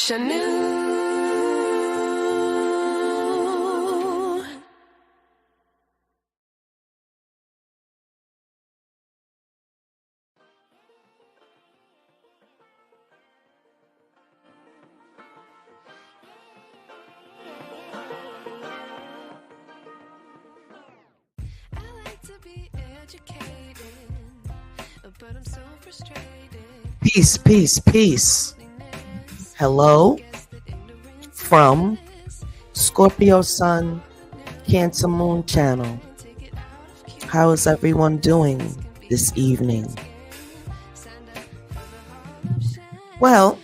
wish I knew. I like to be educated, but I'm so frustrated. Peace, peace, peace. Hello from Scorpio Sun, Cancer Moon channel. How is everyone doing this evening? Well,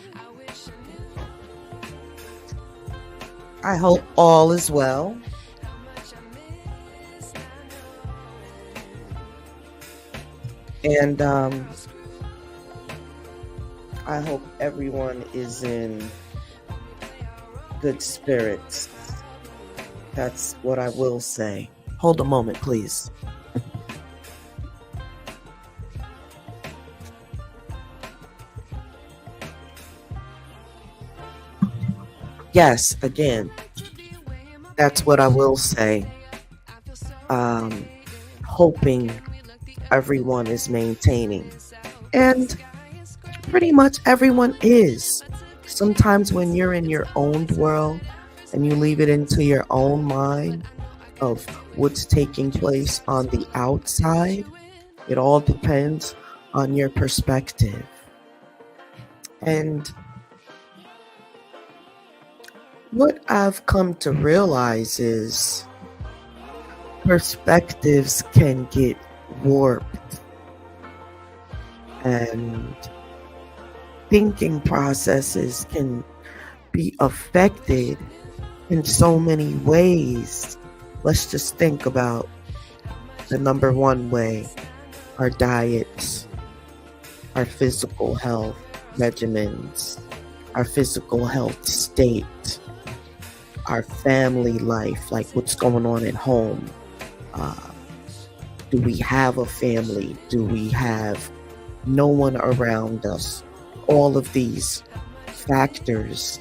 I hope all is well. And I hope everyone is in good spirits. That's what I will say. Hold a moment, please. Yes, again, that's what I will say. Hoping everyone is maintaining. And pretty much everyone is. Sometimes when you're in your own world and you leave it into your own mind of what's taking place on the outside, it all depends on your perspective. And what I've come to realize is perspectives can get warped and thinking processes can be affected in so many ways. Let's just think about the number one way: our diets, our physical health regimens, our physical health state, our family life, like what's going on at home. Do we have a family? Do we have no one around us? All of these factors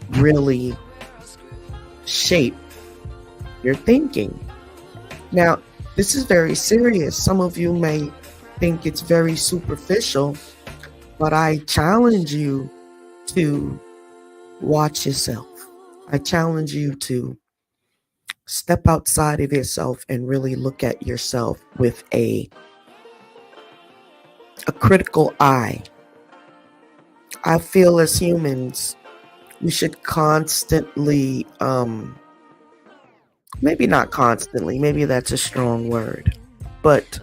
really shape your thinking. Now, this is very serious. Some of you may think it's very superficial, but I challenge you to watch yourself. I challenge you to step outside of yourself and really look at yourself with a critical eye. I feel as humans, we should constantly, maybe not constantly, maybe that's a strong word, but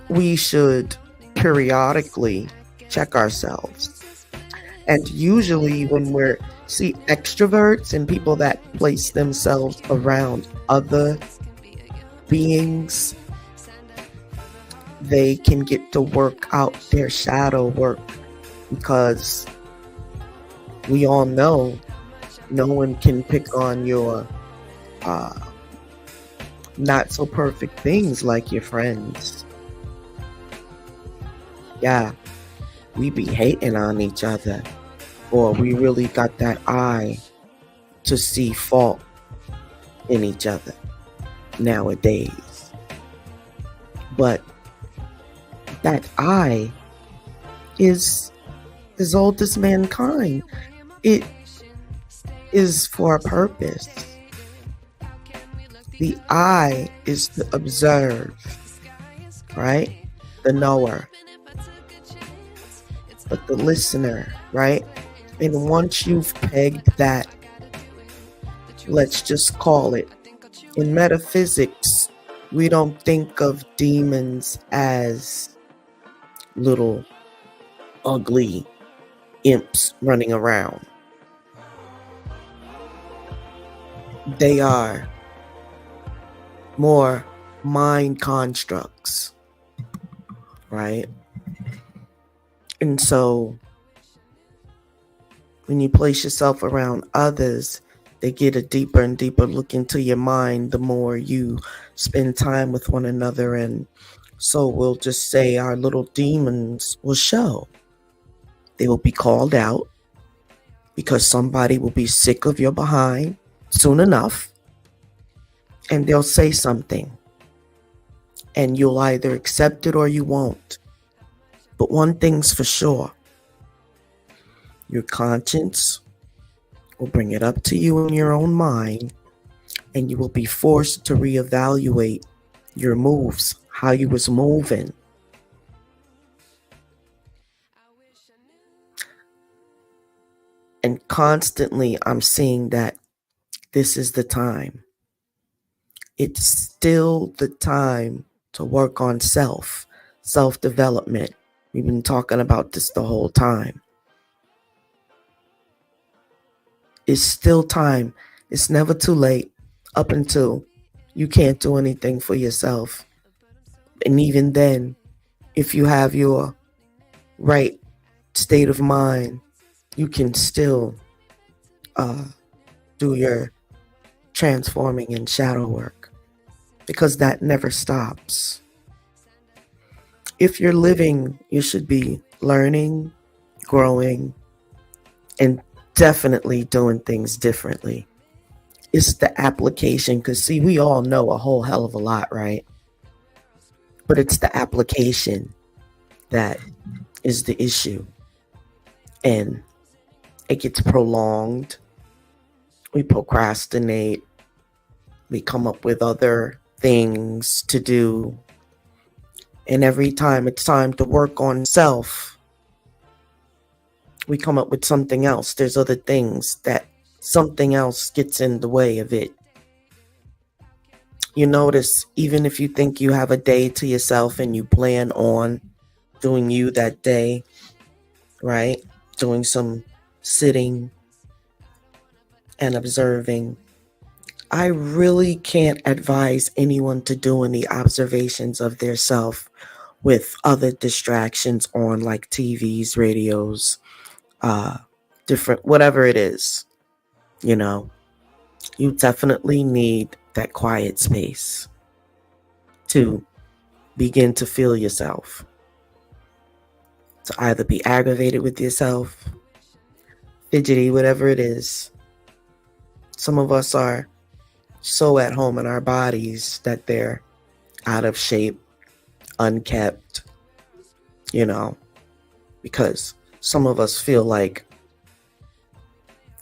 we should periodically check ourselves. And usually when we're extroverts and people that place themselves around other beings, they can get to work out their shadow work, because we all know no one can pick on your not so perfect things like your friends. Yeah, we be hating on each other, or we really got that eye to see fault in each other nowadays. But that eye is as old as mankind. It is for a purpose. The eye is to observe, right? The knower. But the listener, right? And once you've pegged that, let's just call it, in metaphysics, we don't think of demons as little ugly imps running around. They are more mind constructs, right? And so when you place yourself around others, they get a deeper and deeper look into your mind the more you spend time with one another and So we'll just say our little demons will show. They will be called out because somebody will be sick of your behind soon enough, and they'll say something, and you'll either accept it or you won't. But one thing's for sure, your conscience will bring it up to you in your own mind, and you will be forced to reevaluate your moves, how you was moving. And constantly I'm seeing that this is the time. It's still the time to work on self-development. We've been talking about this the whole time. It's still time. It's never too late up until you can't do anything for yourself. And even then, if you have your right state of mind, you can still do your transforming and shadow work, because that never stops. If you're living, you should be learning, growing, and definitely doing things differently. It's the application, because see, we all know a whole hell of a lot, right? But it's the application that is the issue. And it gets prolonged. We procrastinate. We come up with other things to do. And every time it's time to work on self, we come up with something else. There's other things that something else gets in the way of it. You notice, even if you think you have a day to yourself and you plan on doing you that day, right? Doing some sitting and observing. I really can't advise anyone to do any observations of their self with other distractions on, like TVs, radios, different, whatever it is. You definitely need that quiet space to begin to feel yourself, to either be aggravated with yourself, fidgety, whatever it is. Some of us are so at home in our bodies that they're out of shape, unkept, because some of us feel like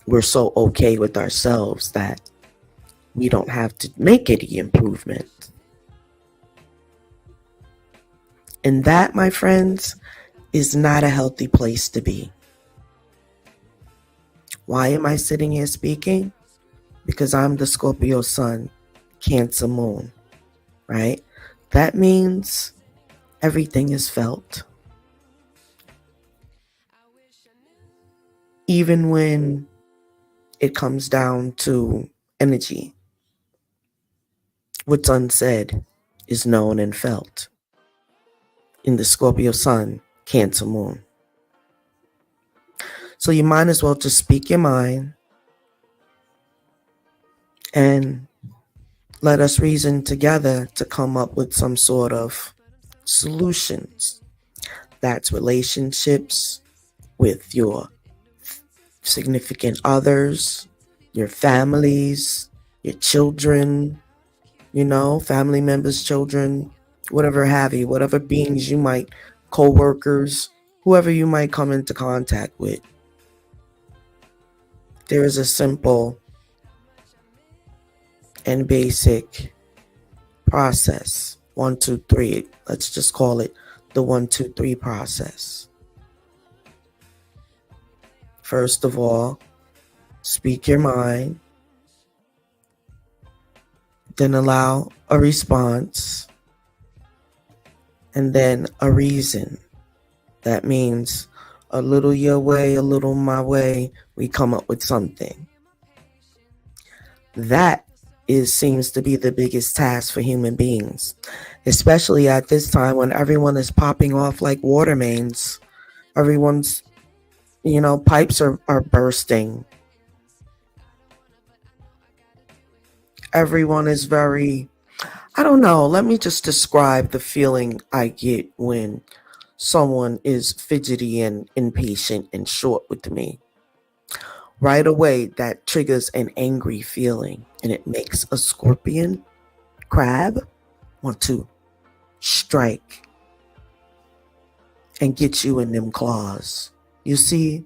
we're so okay with ourselves that we don't have to make any improvement. And that, my friends, is not a healthy place to be. Why am I sitting here speaking? Because I'm the Scorpio sun, Cancer moon, right? That means everything is felt. Even when it comes down to energy, what's unsaid is known and felt in the Scorpio sun, Cancer moon. So you might as well just speak your mind and let us reason together to come up with some sort of solutions. That's relationships with your significant others, your families, your children, family members, children, whatever have you, whatever beings you might, co-workers, whoever you might come into contact with. There is a simple and basic process. 1, 2, 3. Let's just call it the 1, 2, 3 process. First of all, speak your mind. Then allow a response. And then a reason. That means a little your way, a little my way. We come up with something. That seems to be the biggest task for human beings, especially at this time when everyone is popping off like water mains. Everyone's, pipes are bursting. Everyone is very I don't know. Let me just describe the feeling I get when someone is fidgety and impatient and short with me. Right away, that triggers an angry feeling, and it makes a scorpion crab want to strike and get you in them claws. You see,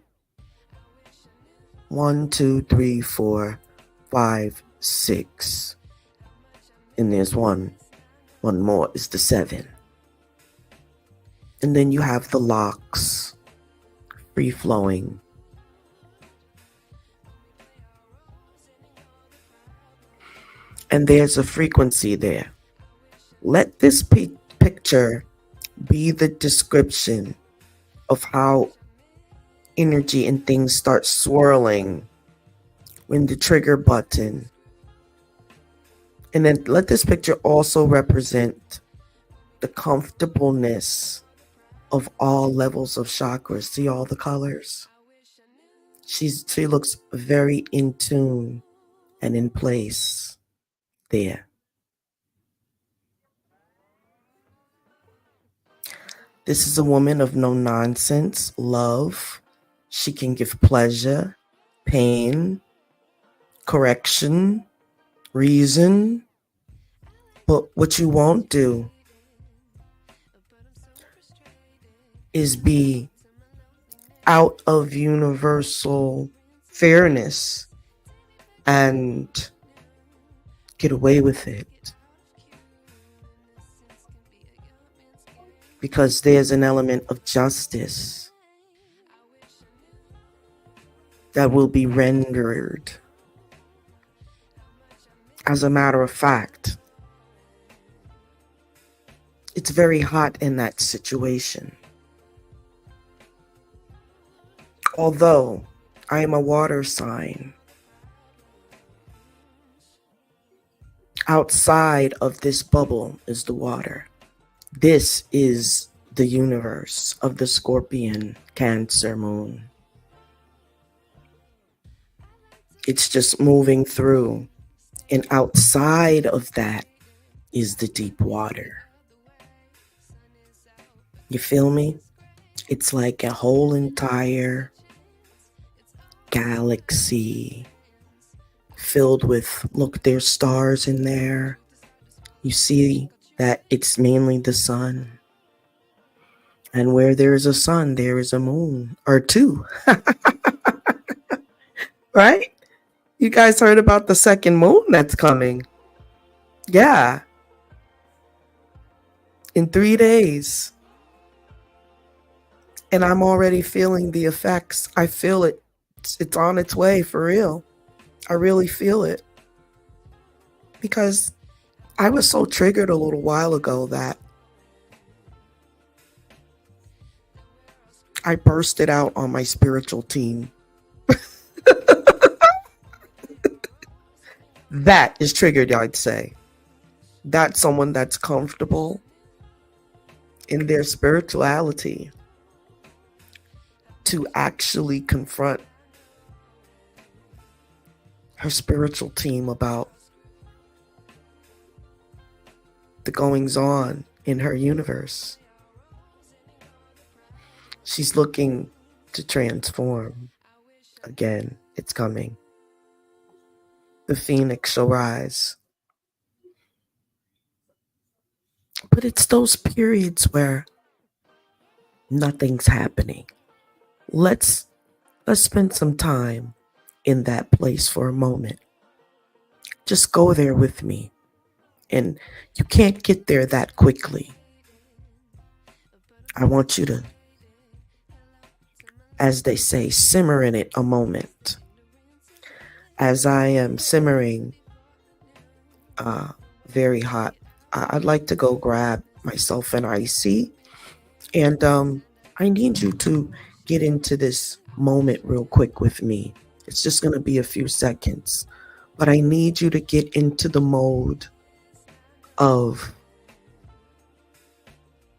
1, 2, 3, 4, 5, 6. And there's one more is the 7. And then you have the locks, free flowing. And there's a frequency there. Let this picture be the description of how energy and things start swirling when the trigger button. And then let this picture also represent the comfortableness of all levels of chakras. See all the colors? She looks very in tune and in place there. This is a woman of no nonsense, love. She can give pleasure, pain, correction, reason. But what you won't do is be out of universal fairness and get away with it. Because there's an element of justice that will be rendered. As a matter of fact, it's very hot in that situation. Although I am a water sign, outside of this bubble is the water. This is the universe of the Scorpion Cancer moon. It's just moving through. And outside of that is the deep water. You feel me? It's like a whole entire galaxy filled with, look, there's stars in there. You see that it's mainly the sun. And where there is a sun, there is a moon or two. Right? You guys heard about the second moon that's coming? Yeah. In 3 days. And I'm already feeling the effects. I feel it. It's on its way for real. I really feel it. Because I was so triggered a little while ago that I bursted out on my spiritual team. That is triggered, I'd say. That's someone that's comfortable in their spirituality to actually confront her spiritual team about the goings on in her universe. She's looking to transform. Again, it's coming. The phoenix shall rise. But it's those periods where nothing's happening. Let's spend some time in that place for a moment. Just go there with me. And you can't get there that quickly. I want you to, as they say, simmer in it a moment. As I am simmering, very hot, I'd like to go grab myself an icy. And I need you to get into this moment real quick with me. It's just going to be a few seconds. But I need you to get into the mode of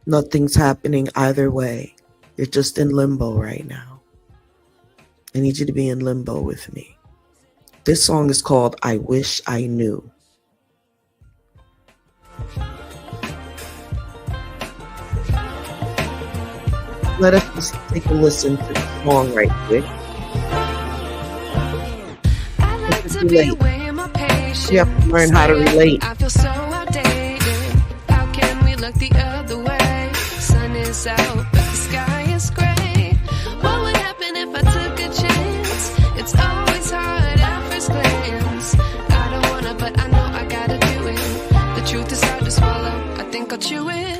nothing's happening either way. You're just in limbo right now. I need you to be in limbo with me. This song is called I Wish I Knew. Let us just take a listen to the song right quick. I like to be weighing my patience. You have to learn how to relate. I feel so outdated. How can we look the other way? Sun is out, but the sky is gray. What would happen if I took a chance? It's always hard at first glance. I don't wanna, but I know I gotta do it. The truth is hard to swallow. I think I'll chew it.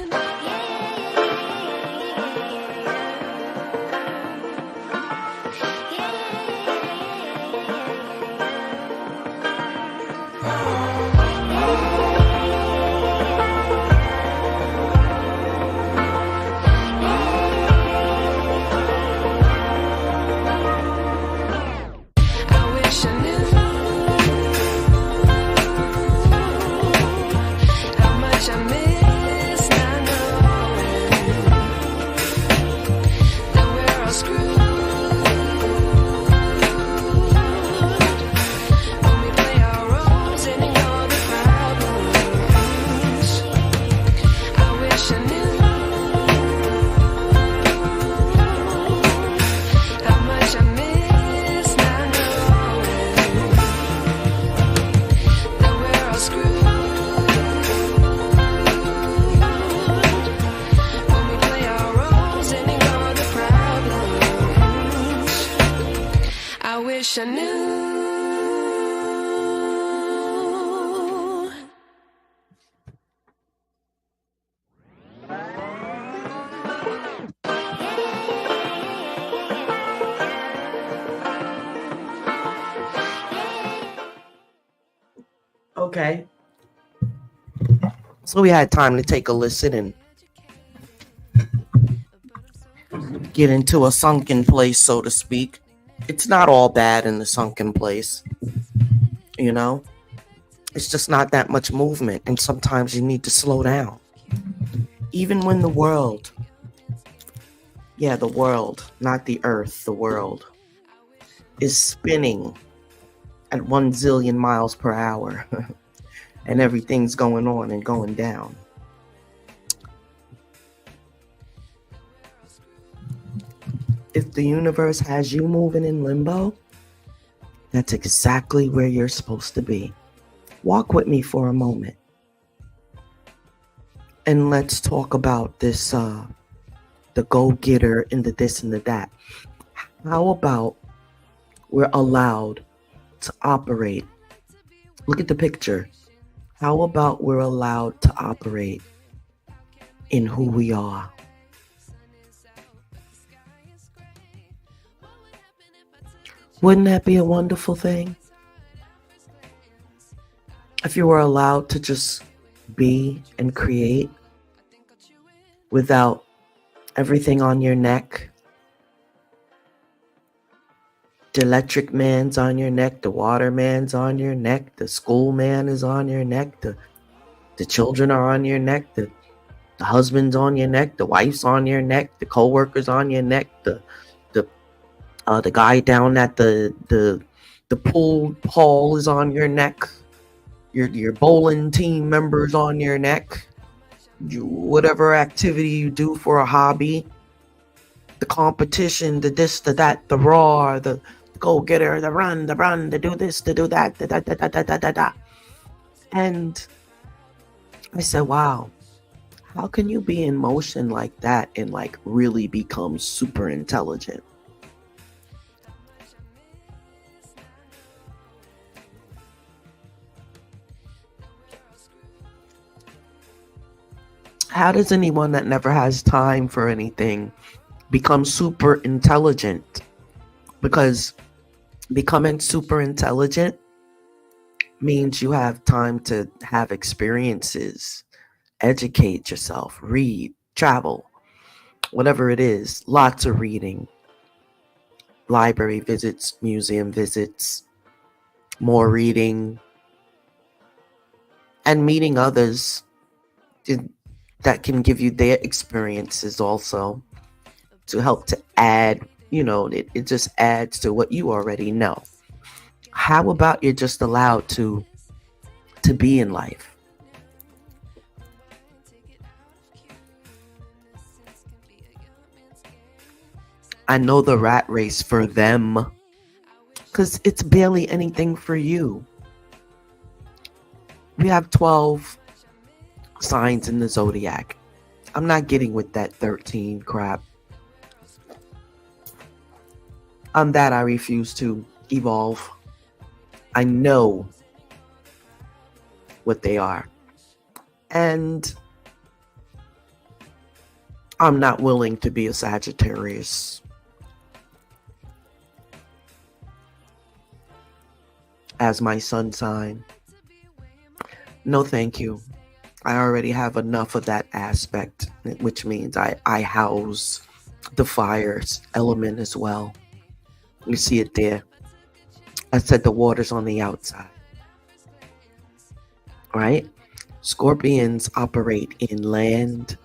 Wish I knew. Okay. So we had time to take a listen and get into a sunken place, so to speak. It's not all bad in the sunken place, you know? It's just not that much movement, and sometimes you need to slow down. Even when the world, not the earth, the world, is spinning at 1 zillion miles per hour, and everything's going on and going down. If the universe has you moving in limbo, that's exactly where you're supposed to be. Walk with me for a moment. And let's talk about this, the go-getter and the this and the that. How about we're allowed to operate? Look at the picture. How about we're allowed to operate in who we are? Wouldn't that be a wonderful thing? If you were allowed to just be and create without everything on your neck. The electric man's on your neck, the water man's on your neck, the school man is on your neck, the children are on your neck, the husband's on your neck, the wife's on your neck, the co-worker's on your neck, the guy down at the pool hall is on your neck. Your bowling team members on your neck. Whatever activity you do for a hobby, the competition, the this, the that, the raw, the go-getter, the run, the do this, the do that, da. And I said, wow, how can you be in motion like that and like really become super intelligent? How does anyone that never has time for anything become super intelligent? Because becoming super intelligent means you have time to have experiences, educate yourself, read, travel, whatever it is. Lots of reading, library visits, museum visits, more reading, and meeting others that can give you their experiences also to help to add, it just adds to what you already know. How about you're just allowed to be in life? I know the rat race for them because it's barely anything for you. We have 12 signs in the zodiac. I'm not getting with that 13 crap. On that, I refuse to evolve. I know what they are. And I'm not willing to be a Sagittarius as my sun sign. No, thank you. I already have enough of that aspect, which means I house the fire's element as well. You see it there. I said the water's on the outside. Right? Scorpions operate in land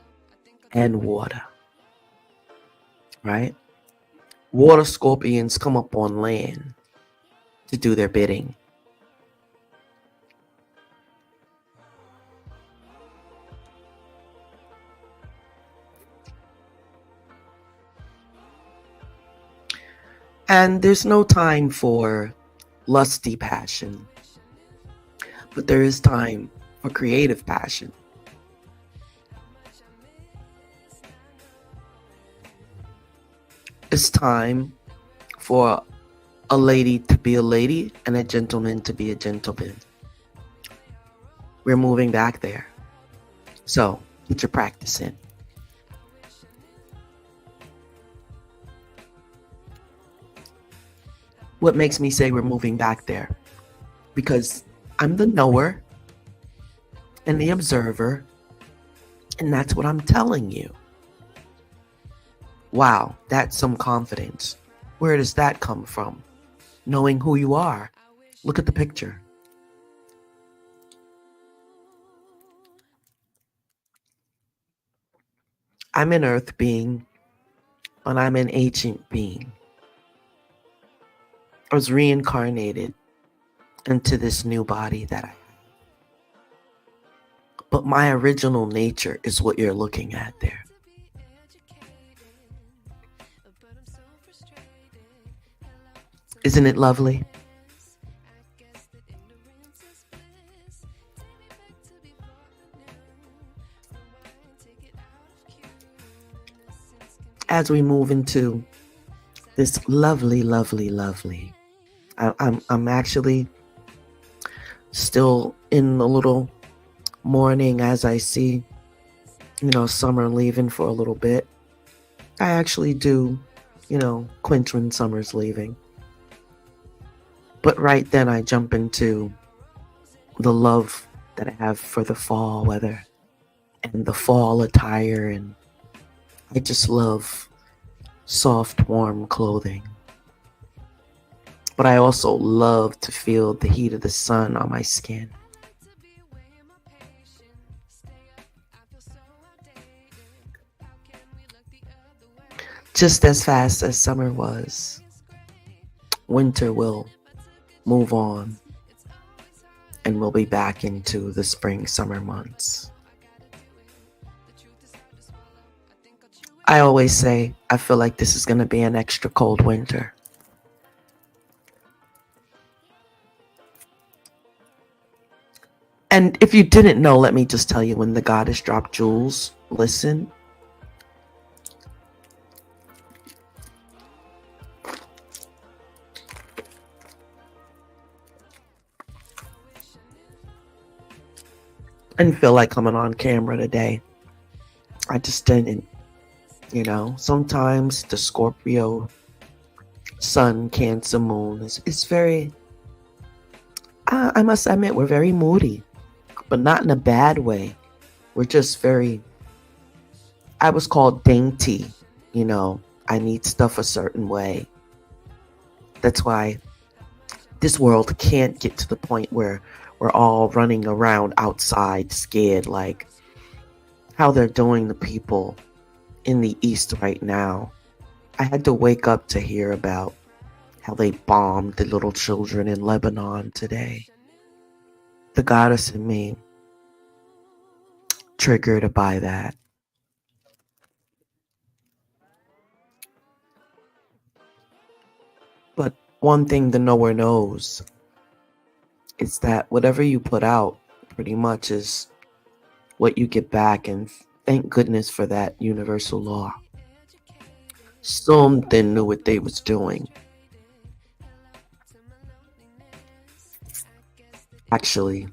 and water. Right? Water scorpions come up on land to do their bidding. And there's no time for lusty passion, but there is time for creative passion. It's time for a lady to be a lady and a gentleman to be a gentleman. We're moving back there. So, get your practice in. What makes me say we're moving back there? Because I'm the knower and the observer, and that's what I'm telling you. Wow, that's some confidence. Where does that come from? Knowing who you are. Look at the picture. I'm an earth being, but I'm an ancient being. I was reincarnated into this new body that I have. But my original nature is what you're looking at there. Isn't it lovely? As we move into this lovely, lovely, lovely, I'm actually still in a little mourning as I see, summer leaving for a little bit. I actually do, quench when summer's leaving. But right then I jump into the love that I have for the fall weather and the fall attire, and I just love soft, warm clothing. But I also love to feel the heat of the sun on my skin. Just as fast as summer was, winter will move on and we'll be back into the spring, summer months. I always say, I feel like this is going to be an extra cold winter. And if you didn't know, let me just tell you, when the goddess dropped jewels, listen. I didn't feel like coming on camera today. I just didn't. Sometimes the Scorpio sun, Cancer moon is very, I must admit, we're very moody, but not in a bad way. We're just very, I was called dainty. I need stuff a certain way. That's why this world can't get to the point where we're all running around outside scared, like how they're doing the people in the East right now. I had to wake up to hear about how they bombed the little children in Lebanon today. The goddess in me triggered by that. one thing the knower knows is that whatever you put out pretty much is what you get back, and thank goodness for that universal law. Something knew what they was doing. Actually,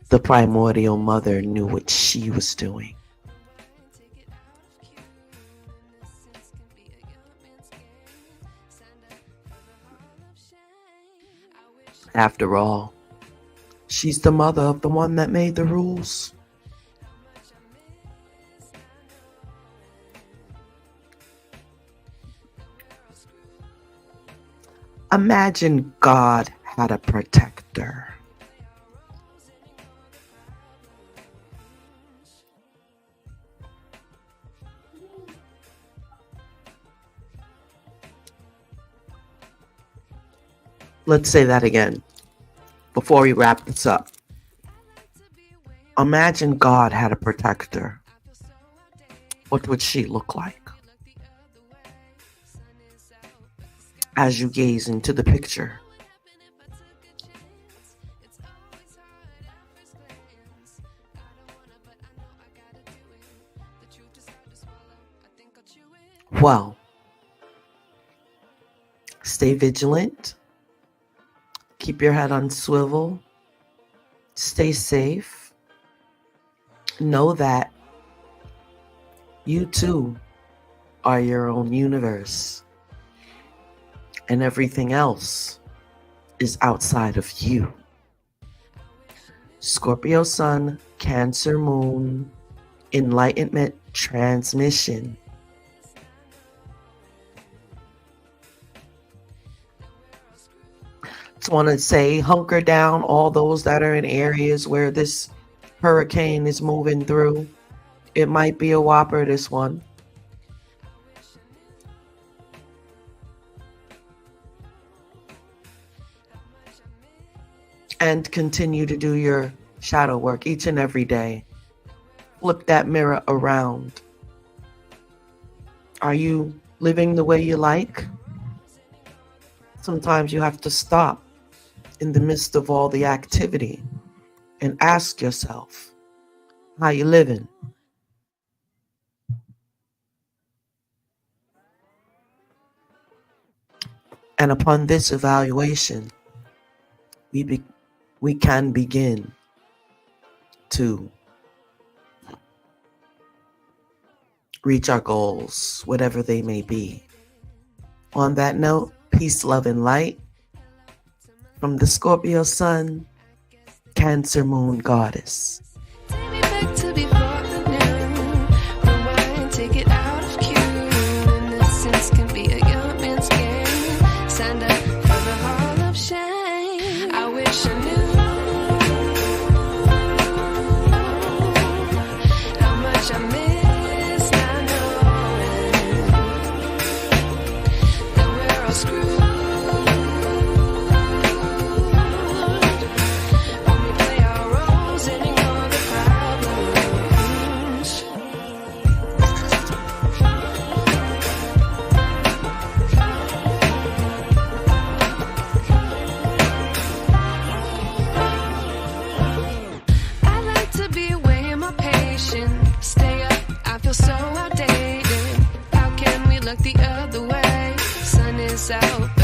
the primordial mother knew what she was doing. After all, she's the mother of the one that made the rules. Imagine God had a protector. Let's say that again before we wrap this up. Imagine God had a protector. What would she look like? As you gaze into the picture, well, stay vigilant. Keep your head on swivel. Stay safe. Know that you too are your own universe, and everything else is outside of you. Scorpio Sun, Cancer Moon, Enlightenment Transmission. Just want to say, hunker down, all those that are in areas where this hurricane is moving through. It might be a whopper, this one. And continue to do your shadow work each and every day. Flip that mirror around. Are you living the way you like? Sometimes you have to stop in the midst of all the activity and ask yourself, how you living? And upon this evaluation, we can begin to reach our goals, whatever they may be. On that note, peace, love, and light from the Scorpio Sun, Cancer Moon Goddess. Take me back to before the new. Rewind, take it out of cue. Innocence can be a young man's game. Signed up for the hall of shame. I wish I knew how much I miss not knowing that we're all screwed. Stay up, I feel so outdated. How can we look the other way? Sun is out.